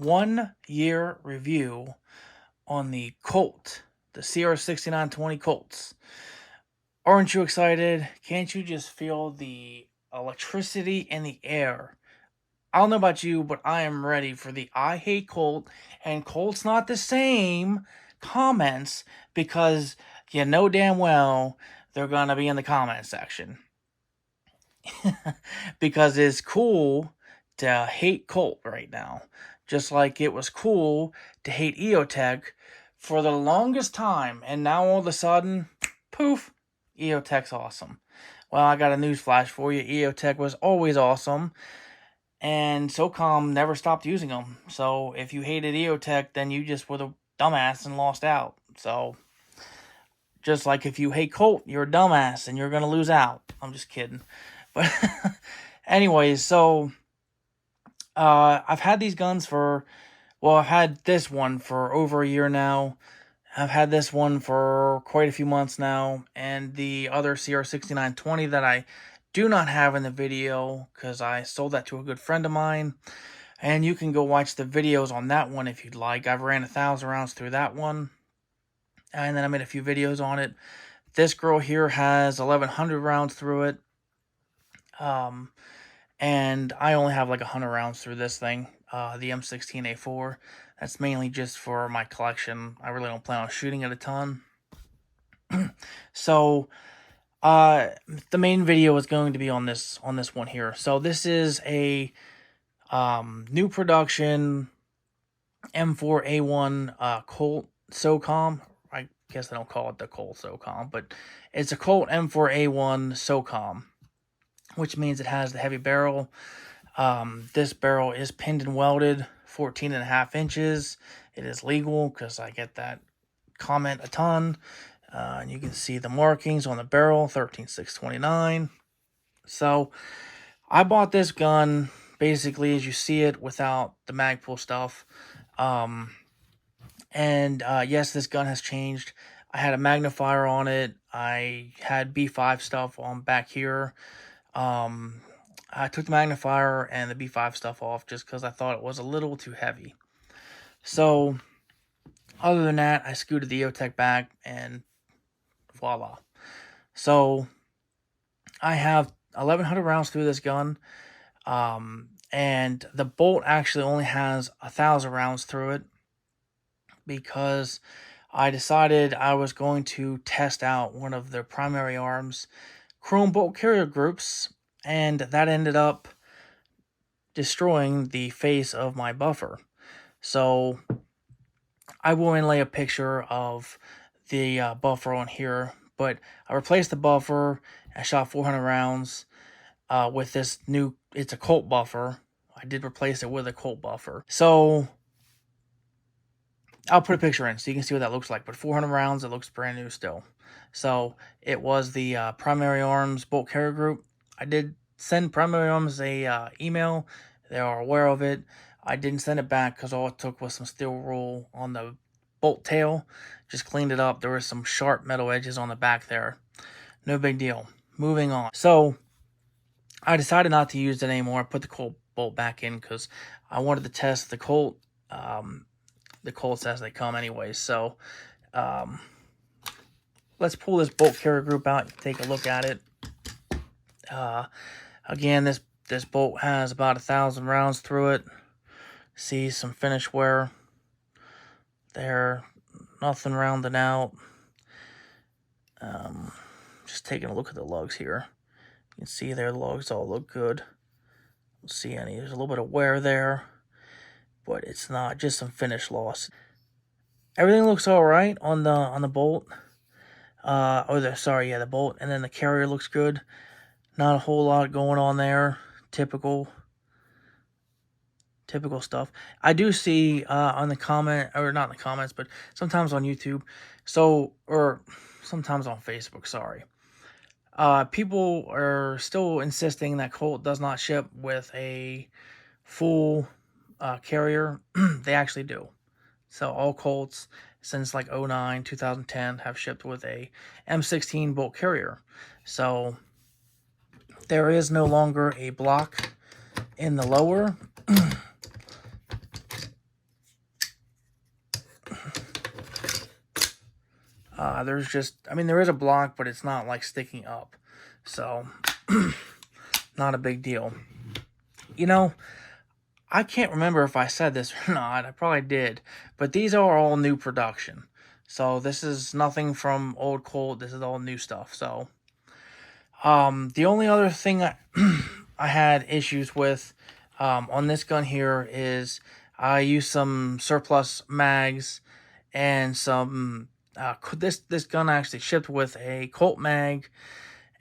1-year review on the Colt, the CR 6920 Colts. Aren't you excited? Can't you just feel the electricity in the air? I don't know about you, but I am ready for the I Hate Colt and Colt's Not the Same comments, because you know damn well they're going to be in the comment section. Because it's cool to hate Colt right now. Just like it was cool to hate EOTech for the longest time. And now all of a sudden, poof, EOTech's awesome. Well, I got a news flash for you. EOTech was always awesome. And SOCOM never stopped using them. So if you hated EOTech, then you just were the dumbass and lost out. So just like if you hate Colt, you're a dumbass and you're going to lose out. I'm just kidding. But anyways, so I've had these guns for, well, I've had this one for over a year now. I've had this one for quite a few months now. And the other CR6920 that I do not have in the video, because I sold that to a good friend of mine. And you can go watch the videos on that one if you'd like. I've ran 1,000 rounds through that one. And then I made a few videos on it. This girl here has 1,100 rounds through it. And I only have like 100 rounds through this thing, the M16A4. That's mainly just for my collection. I really don't plan on shooting it a ton. So, the main video is going to be on this one here. So this is a new production M4A1 Colt SOCOM. I guess they don't call it the Colt SOCOM, but it's a Colt M4A1 SOCOM, which means it has the heavy barrel. This barrel is pinned and welded 14.5 inches. It is legal because I get that comment a ton. And you can see the markings on the barrel, 13629. So I bought this gun basically as you see it without the Magpul stuff. Yes, this gun has changed. I had a magnifier on it. I had B5 stuff on back here. I took the magnifier and the B5 stuff off just because I thought it was a little too heavy. So, other than that, I scooted the EOTech back and voila. So, I have 1,100 rounds through this gun. And the bolt actually only has 1,000 rounds through it, because I decided I was going to test out one of their primary arms chrome bolt carrier groups, and that ended up destroying the face of my buffer. So I will inlay a picture of the buffer on here, but I replaced the buffer. I shot 400 rounds with this new, it's a Colt buffer. I did replace it with a Colt buffer. So I'll put a picture in so you can see what that looks like. But 400 rounds, it looks brand new still. So it was the Primary Arms Bolt Carrier Group. I did send Primary Arms a email. They are aware of it. I didn't send it back because all it took was some steel wool on the bolt tail. Just cleaned it up. There were some sharp metal edges on the back there. No big deal. Moving on. So I decided not to use it anymore. I put the Colt bolt back in because I wanted to test the Colt. The Colts as they come anyways. So let's pull this bolt carrier group out and take a look at it. Again, this bolt has about 1,000 rounds through it. See some finish wear there, nothing rounding out. Just taking a look at the lugs here. You can see there the lugs all look good. Don't see any. There's a little bit of wear there, but it's not, just some finish loss. Everything looks all right on the bolt. The bolt, and then the carrier looks good. Not a whole lot going on there. Typical stuff. I do see on the comment, or not in the comments, but sometimes on YouTube, or sometimes on Facebook, sorry. People are still insisting that Colt does not ship with a full carrier. They actually do. So all Colts since like 09, 2010 have shipped with a M16 bolt carrier. So there is no longer a block in the lower. There's just, I mean, there is a block, but it's not like sticking up. So, not a big deal. You know, I can't remember if I said this or not. I probably did. But these are all new production. So this is nothing from old Colt. This is all new stuff. So, the only other thing I had issues with on this gun here is I used some surplus mags and some. This gun actually shipped with a Colt mag,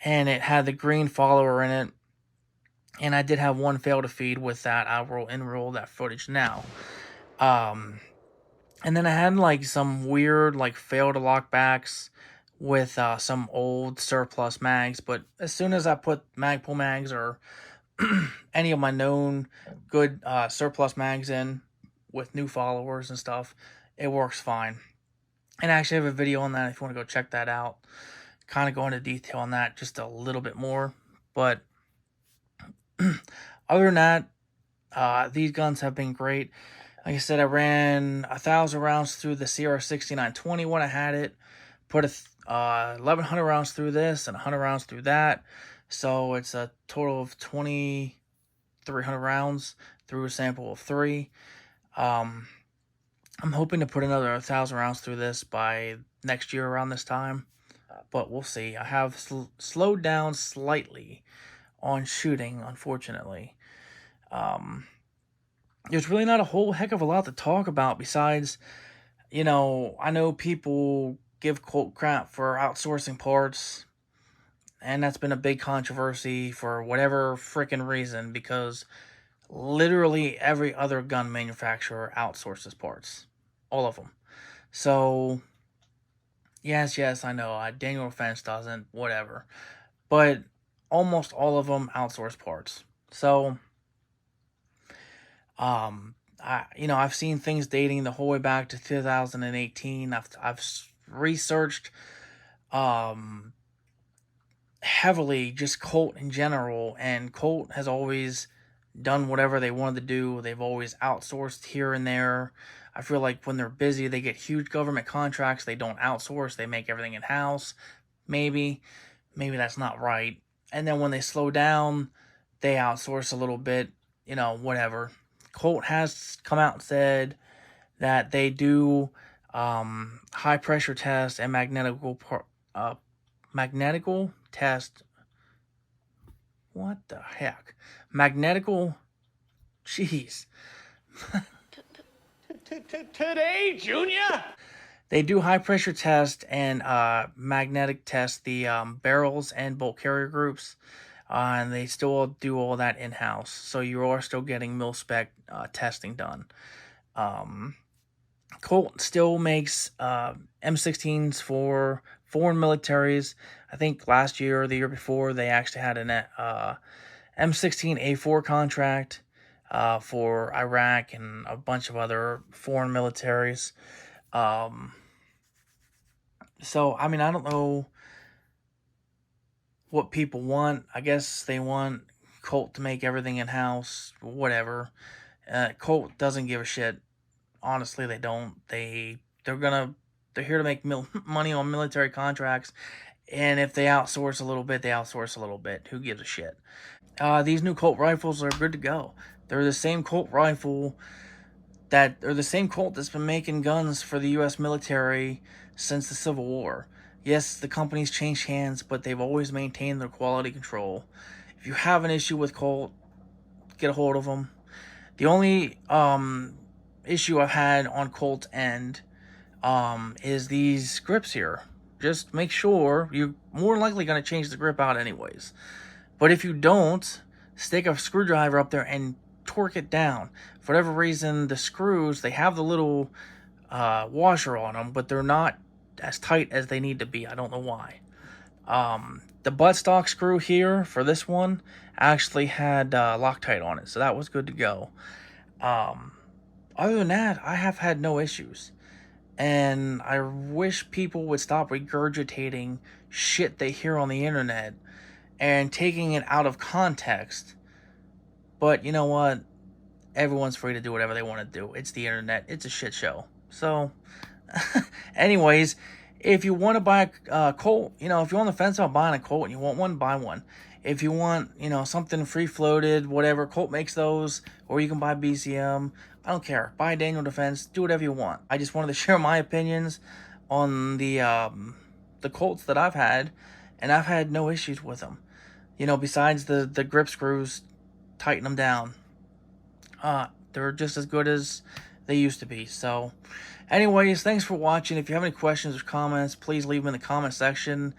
and it had the green follower in it. And I did have one fail to feed with that. I will enroll that footage now. And then I had like some weird like fail to lock backs with some old surplus mags. But as soon as I put Magpul mags or any of my known good surplus mags in with new followers and stuff, it works fine. And I actually have a video on that if you want to go check that out. Kind of go into detail on that just a little bit more. But other than that, these guns have been great. Like I said, I ran 1,000 rounds through the CR 6920 when I had it. Put 1,100 rounds through this and 100 rounds through that. So it's a total of 2,300 rounds through a sample of 3. I'm hoping to put another 1,000 rounds through this by next year around this time. But we'll see. I have slowed down slightly on shooting, unfortunately. There's really not a whole heck of a lot to talk about besides, I know people give Colt crap for outsourcing parts, and that's been a big controversy for whatever freaking reason, because literally every other gun manufacturer outsources parts. All of them. So, yes, I know, Daniel Defense doesn't, whatever. But almost all of them outsource parts. So, I've seen things dating the whole way back to 2018. I've researched heavily just Colt in general, and Colt has always done whatever they wanted to do. They've always outsourced here and there. I feel like when they're busy, they get huge government contracts. They don't outsource. They make everything in-house. Maybe that's not right. And then when they slow down, they outsource a little bit, whatever. Colt has come out and said that they do high pressure test and magnetical test. What the heck? Magnetical. Jeez. Today, Junior? They do high pressure test and magnetic test the barrels and bolt carrier groups. And they still do all that in-house. So you are still getting mil-spec testing done. Colt still makes M16s for foreign militaries. I think last year or the year before, they actually had an M16A4 contract for Iraq and a bunch of other foreign militaries. So, I mean, I don't know what people want. I guess they want Colt to make everything in-house, whatever. Colt doesn't give a shit. Honestly, they don't. They're here to make money on military contracts, and if they outsource a little bit, they outsource a little bit. Who gives a shit? These new Colt rifles are good to go. They're the same Colt rifle the same Colt that's been making guns for the U.S. military since the Civil War. Yes, the company's changed hands, but they've always maintained their quality control. If you have an issue with Colt, get a hold of them. The only issue I've had on Colt end is these grips here. Just make sure you're more likely going to change the grip out anyways. But if you don't, stick a screwdriver up there and torque it down. For whatever reason, the screws, they have the little washer on them, but they're not as tight as they need to be. I don't know why. The buttstock screw here for this one actually had Loctite on it, so that was good to go. Other than that, I have had no issues. And I wish people would stop regurgitating shit they hear on the internet and taking it out of context. But you know what? Everyone's free to do whatever they want to do. It's the internet. It's a shit show. So, anyways, If you want to buy a Colt, you know, if you're on the fence about buying a Colt and you want one, buy one. If you want, you know, something free floated, whatever, Colt makes those, or you can buy BCM. I don't care. Buy a Daniel Defense. Do whatever you want. I just wanted to share my opinions on the Colts that I've had, and I've had no issues with them. You know, besides the grip screws, tighten them down. They're just as good as they used to be. So, anyways, thanks for watching. If you have any questions or comments, please leave them in the comment section.